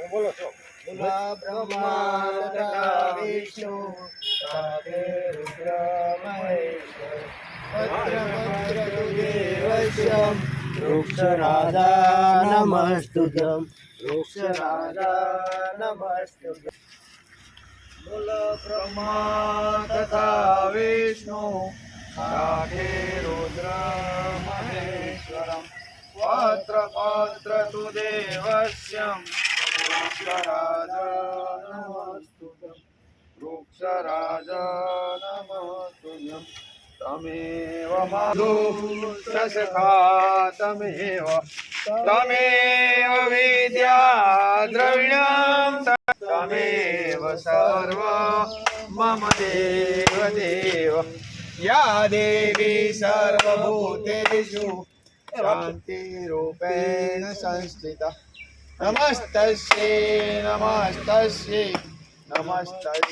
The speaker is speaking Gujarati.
બોલો છો બ્રહ્મા તથા વિષ્ણુ સાથે રુદ્ર મહેશ્વર દેવસ્યમ વૃક્ષરાજા નમસ્તુભ્યં વૃક્ષરાજા નમસ્તુભ્યં બોલ બ્રહ્મા તથા વિષ્ણુ સાથે રુદ્ર મહેશ્વરમ પત્ર પત્ર તુ દેવસ્યમ વૃક્ષરાજા નમસ્તુભ્યં વૃક્ષરાજા નમસ્તુભ્યં તમેવ માધુસખા તમેવ વિદ્યા દ્રવિણમ તમેવ સર્વ મમ દેવ દેવ યા દેવી સર્વભૂતેષુ શાંતિરૂપેણ સંસ્થિતા નમસ્તસ્યૈ નમસ્તસ્યૈ નમસ્તસ્યૈ